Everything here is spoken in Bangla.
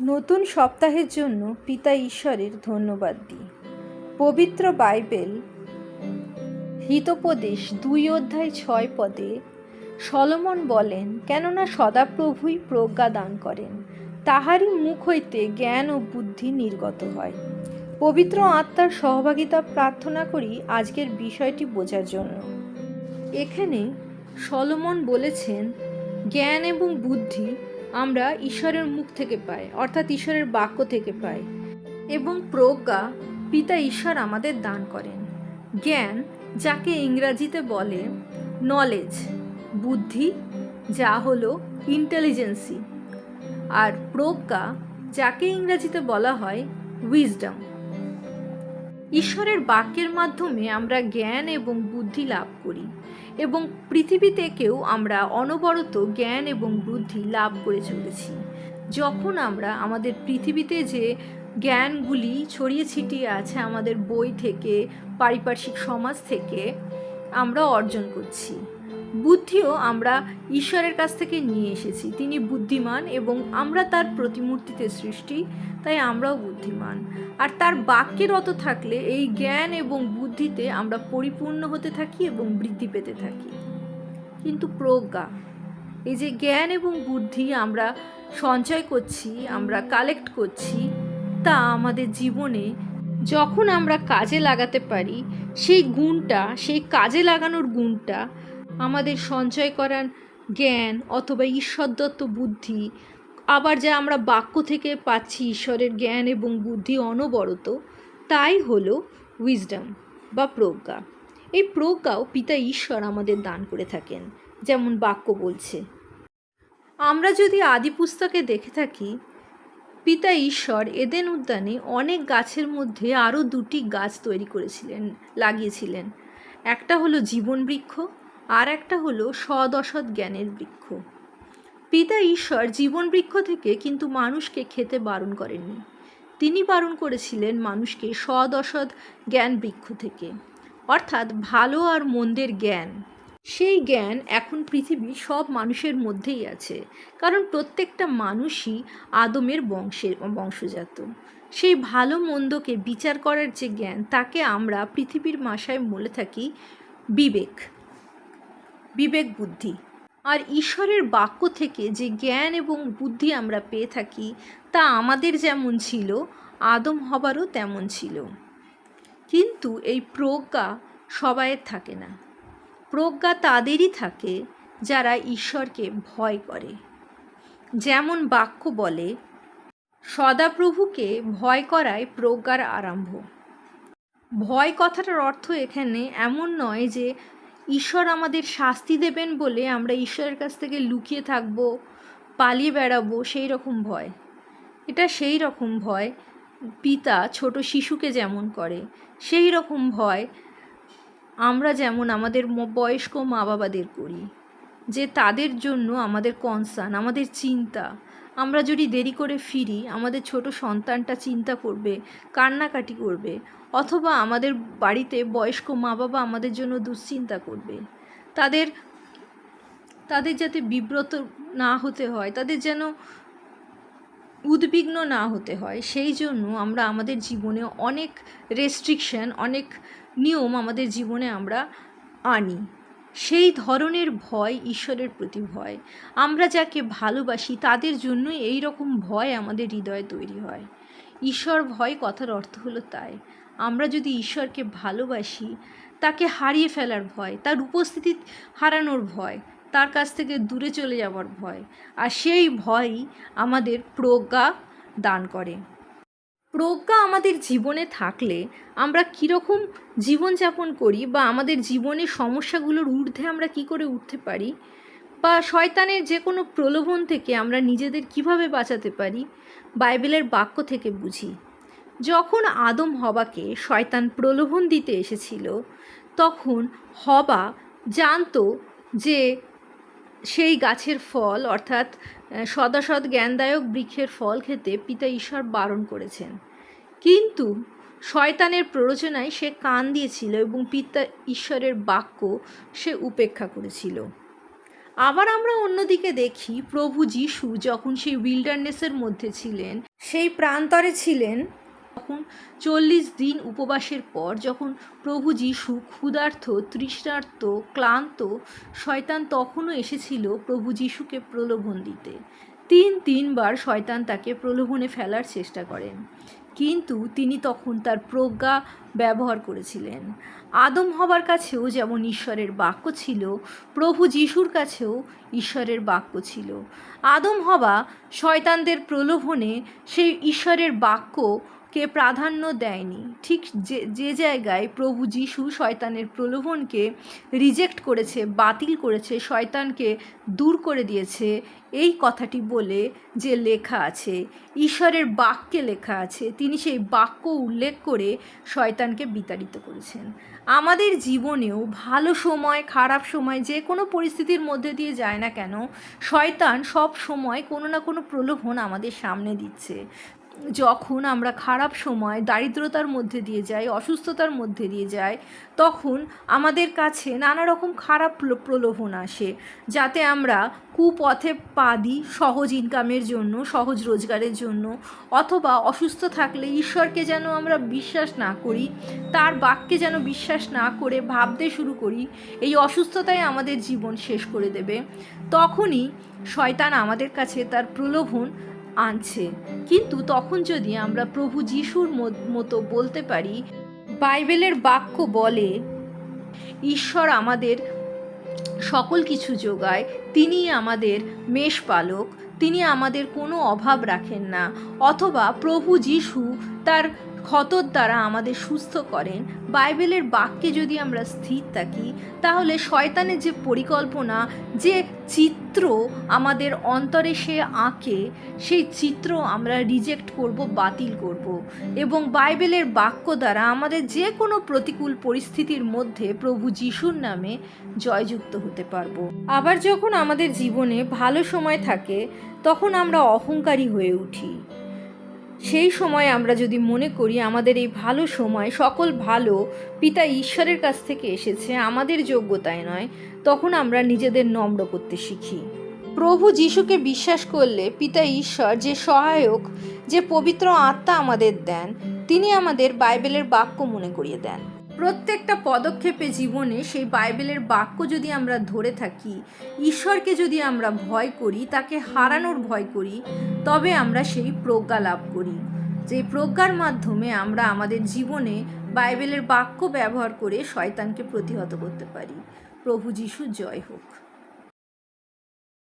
নতুন সপ্তাহের জন্য পিতা ঈশ্বরের ধন্যবাদ দিই। পবিত্র বাইবেল হিতোপদেশ 2:6 সলোমন বলেন, কেননা সদাপ্রভুই প্রজ্ঞা দান করেন, তাহারই মুখ হইতে জ্ঞান ও বুদ্ধি নির্গত হয়। পবিত্র আত্মার সহভাগিতা প্রার্থনা করি আজকের বিষয়টি বোঝার জন্য। এখানে সলোমন বলেছেন, জ্ঞান এবং বুদ্ধি আমরা ঈশ্বরের মুখ থেকে পাই, অর্থাৎ ঈশ্বরের বাক্য থেকে পাই, এবং প্রজ্ঞা পিতা ঈশ্বর আমাদের দান করেন। জ্ঞান, যাকে ইংরাজিতে বলে নলেজ, বুদ্ধি যা হলো ইন্টেলিজেন্সি, আর প্রজ্ঞা যাকে ইংরাজিতে বলা হয় উইজডম। ঈশ্বরের বাক্যের মাধ্যমে আমরা জ্ঞান এবং বুদ্ধি লাভ করি, এবং পৃথিবী থেকেও আমরা অনবরত জ্ঞান এবং বুদ্ধি লাভ করে চলেছি। যখন আমরা আমাদের পৃথিবীতে যে জ্ঞানগুলি ছড়িয়ে ছিটিয়ে আছে আমাদের বই থেকে, পারিপার্শ্বিক সমাজ থেকে আমরা অর্জন করছি। বুদ্ধিও আমরা ঈশ্বরের কাছ থেকে নিয়ে এসেছি। তিনি বুদ্ধিমান এবং আমরা তার প্রতিমূর্তিতে সৃষ্টি, তাই আমরাও বুদ্ধিমান। আর তার বাক্যে রত থাকলে এই জ্ঞান এবং বুদ্ধিতে আমরা পরিপূর্ণ হতে থাকি এবং বৃদ্ধি পেতে থাকি। কিন্তু প্রজ্ঞা, এই যে জ্ঞান এবং বুদ্ধি আমরা সঞ্চয় করছি, আমরা কালেক্ট করছি, তা আমাদের জীবনে যখন আমরা কাজে লাগাতে পারি, সেই গুণটা, সেই কাজে লাগানোর গুণটা আমাদের সঞ্চয় করার জ্ঞান অথবা ঈশ্বরদত্ত বুদ্ধি, আবার যা আমরা বাক্য থেকে পাচ্ছি ঈশ্বরের জ্ঞান এবং বুদ্ধি অনবরত, তাই হলো উইজডম বা প্রজ্ঞা। এই প্রজ্ঞাও পিতা ঈশ্বর আমাদের দান করে থাকেন, যেমন বাক্য বলছে। আমরা যদি আদি পুস্তকে দেখে থাকি, পিতা ঈশ্বর এদেন উদ্যানে অনেক গাছের মধ্যে আরও 2টি গাছ তৈরি করেছিলেন, লাগিয়েছিলেন। একটা হলো জীবন বৃক্ষ, আর একটা হলো সৎ অসৎ জ্ঞানের বৃক্ষ। পিতা ঈশ্বর জীবন বৃক্ষ থেকে কিন্তু মানুষকে খেতে বারণ করেননি। তিনি বারণ করেছিলেন মানুষকে সৎ অসৎ জ্ঞান বৃক্ষ থেকে, অর্থাৎ ভালো আর মন্দের জ্ঞান। সেই জ্ঞান এখন পৃথিবীর সব মানুষের মধ্যেই আছে, কারণ প্রত্যেকটা মানুষই আদমের বংশজাত। সেই ভালো মন্দকে বিচার করার যে জ্ঞান, তাকে আমরা পৃথিবীর ভাষায় বলে থাকি বিবেক বুদ্ধি। আর ঈশ্বরের বাক্য থেকে যে জ্ঞান এবং বুদ্ধি আমরা পেয়ে থাকি, তা আমাদের যেমন ছিল, আদম হবারও তেমন ছিল। কিন্তু এই প্রজ্ঞা সবাইয়ের থাকে না। প্রজ্ঞা তাদেরই থাকে যারা ঈশ্বরকে ভয় করে। যেমন বাক্য বলে, সদাপ্রভুকে ভয় করায় প্রজ্ঞার আরম্ভ। ভয় কথাটার অর্থ এখানে এমন নয় যে ঈশ্বর আমাদের শাস্তি দেবেন বলে আমরা ঈশ্বরের কাছ থেকে লুকিয়ে থাকব, পালিয়ে বেড়াবো, সেই রকম ভয়। এটা সেই রকম ভয় পিতা ছোট শিশুকে যেমন করে, সেই রকম ভয় আমরা যেমন আমাদের বয়স্ক মা বাবাদের করি, যে তাদের জন্য আমাদের কনসার্ন, আমাদের চিন্তা। আমরা যদি দেরি করে ফিরি, আমাদের ছোট সন্তানটা চিন্তা করবে, কান্নাকাটি করবে, অথবা আমাদের বাড়িতে বয়স্ক মা বাবা আমাদের জন্য দুশ্চিন্তা করবে। তাদের যাতে বিব্রত না হতে হয়, তাদের যেন উদ্বিগ্ন না হতে হয়, সেই জন্য আমরা আমাদের জীবনে অনেক রেস্ট্রিকশন, অনেক নিয়ম আমাদের জীবনে আমরা আনি। সেই ধরনের ভয় ঈশ্বরের প্রতি ভয়। আমরা যাকে ভালোবাসি তাদের জন্যই এই রকম ভয় আমাদের হৃদয়ে তৈরি হয়। ঈশ্বর ভয় কথার অর্থ হলো তাই। আমরা যদি ঈশ্বরকে ভালোবাসি, তাকে হারিয়ে ফেলার ভয়, তার উপস্থিতি হারানোর ভয়, তার কাছ থেকে দূরে চলে যাওয়ার ভয়, আর সেই ভয়ই আমাদের প্রজ্ঞা দান করে। প্রজ্ঞা আমাদের জীবনে থাকলে আমরা কীরকম জীবনযাপন করি, বা আমাদের জীবনের সমস্যাগুলোর ঊর্ধ্বে আমরা কি করে উঠতে পারি, বা শয়তানের যে কোনো প্রলোভন থেকে আমরা নিজেদের কিভাবে বাঁচাতে পারি, বাইবেলের বাক্য থেকে বুঝি। যখন আদম হবাকে শয়তান প্রলোভন দিতে এসেছিল, তখন হবা জানতো যে সেই গাছের ফল, অর্থাৎ সদাসৎ জ্ঞানদায়ক বৃক্ষের ফল খেতে পিতা ঈশ্বর বারণ করেছেন। কিন্তু শয়তানের প্ররোচনায় সে কান দিয়েছিল এবং পিতা ঈশ্বরের বাক্য সে উপেক্ষা করেছিল। আবার আমরা অন্যদিকে দেখি প্রভু যীশু যখন সেই উইল্ডারনেসের মধ্যে ছিলেন, সেই প্রান্তরে ছিলেন, তখন 40 দিন উপবাসের পর যখন প্রভু যীশু ক্ষুধার্ত, তৃষ্ণার্ত, ক্লান্ত, শয়তান তখনও এসেছিল প্রভু যীশুকে প্রলোভন দিতে। তিনবার শয়তান তাকে প্রলোভনে ফেলার চেষ্টা করেন, কিন্তু তিনি তখন তার প্রজ্ঞা ব্যবহার করেছিলেন। আদম হবার কাছেও যেমন ঈশ্বরের বাক্য ছিল, প্রভু যীশুর কাছেও ঈশ্বরের বাক্য ছিল। আদম হবা শয়তানদের প্রলোভনে সেই ঈশ্বরের বাক্যকে প্রাধান্য দেয়নি। ঠিক যে জায়গায় প্রভু যীশু শয়তানের প্রলোভনকে রিজেক্ট করেছে, বাতিল করেছে, শয়তানকে দূর করে দিয়েছে, এই কথাটি বলে যে লেখা আছে, ঈশ্বরের বাক্যে লেখা আছে, তিনি সেই বাক্য উল্লেখ করে শয়তানকে বিতাড়িত করেছেন। আমাদের জীবনেও ভালো সময়, খারাপ সময়, যে কোনো পরিস্থিতির মধ্যে দিয়ে যায় না কেন, শয়তান সব সময় কোনো না কোনো প্রলোভন আমাদের সামনে দিচ্ছে। যখন আমরা খারাপ সময়, দারিদ্রতার মধ্যে দিয়ে যাই, অসুস্থতার মধ্যে দিয়ে যাই, তখন আমাদের কাছে নানা রকম খারাপ প্রলোভন আসে, যাতে আমরা কুপথে পা দিই সহজ ইনকামের জন্য, সহজ রোজগারের জন্য, অথবা অসুস্থ থাকলে ঈশ্বরকে যেন আমরা বিশ্বাস না করি, তার বাক্যে যেন বিশ্বাস না করে ভাবতে শুরু করি এই অসুস্থতাই আমাদের জীবন শেষ করে দেবে। তখনই শয়তান আমাদের কাছে তার প্রলোভন আনছে। কিন্তু তখন যদি আমরা প্রভু যীশুর মতো বলতে পারি, বাইবেলের বাক্য বলে ঈশ্বর আমাদের সকল কিছু যোগায়, তিনি আমাদের মেষপালক, তিনি আমাদের কোনো অভাব রাখেন না, অথবা প্রভু যীশু তার ক্ষতর দ্বারা আমাদের সুস্থ করেন, বাইবেলের বাক্যে যদি আমরা স্থির থাকি, তাহলে শয়তানের যে পরিকল্পনা, যে চিত্র আমাদের অন্তরে সে আঁকে, সেই চিত্র আমরা রিজেক্ট করব, বাতিল করব, এবং বাইবেলের বাক্য দ্বারা আমাদের যে কোনো প্রতিকূল পরিস্থিতির মধ্যে প্রভু যীশুর নামে জয়যুক্ত হতে পারবো। আবার যখন আমাদের জীবনে ভালো সময় থাকে, তখন আমরা অহংকারী হয়ে উঠি। সেই সময় আমরা যদি মনে করি আমাদের এই ভালো সময় সকল ভালো পিতা ঈশ্বরের কাছ থেকে এসেছে, আমাদের যোগ্যতায় নয়, তখন আমরা নিজেদের নম্র করতে শিখি। প্রভু যীশুকে বিশ্বাস করলে পিতা ঈশ্বর যে সহায়ক, যে পবিত্র আত্মা আমাদের দেন, তিনি আমাদের বাইবেলের বাক্য মনে করিয়ে দেন। প্রত্যেকটা পদক্ষেপে জীবনে সেই বাইবেলের বাক্য যদি আমরা ধরে থাকি, ঈশ্বরকে যদি আমরা ভয় করি, তাকে হারানোর ভয় করি, তবে আমরা সেই প্রজ্ঞা লাভ করি, যে প্রজ্ঞার মাধ্যমে আমরা আমাদের জীবনে বাইবেলের বাক্য ব্যবহার করে শয়তানকে প্রতিহত করতে পারি। প্রভু যীশু জয় হোক।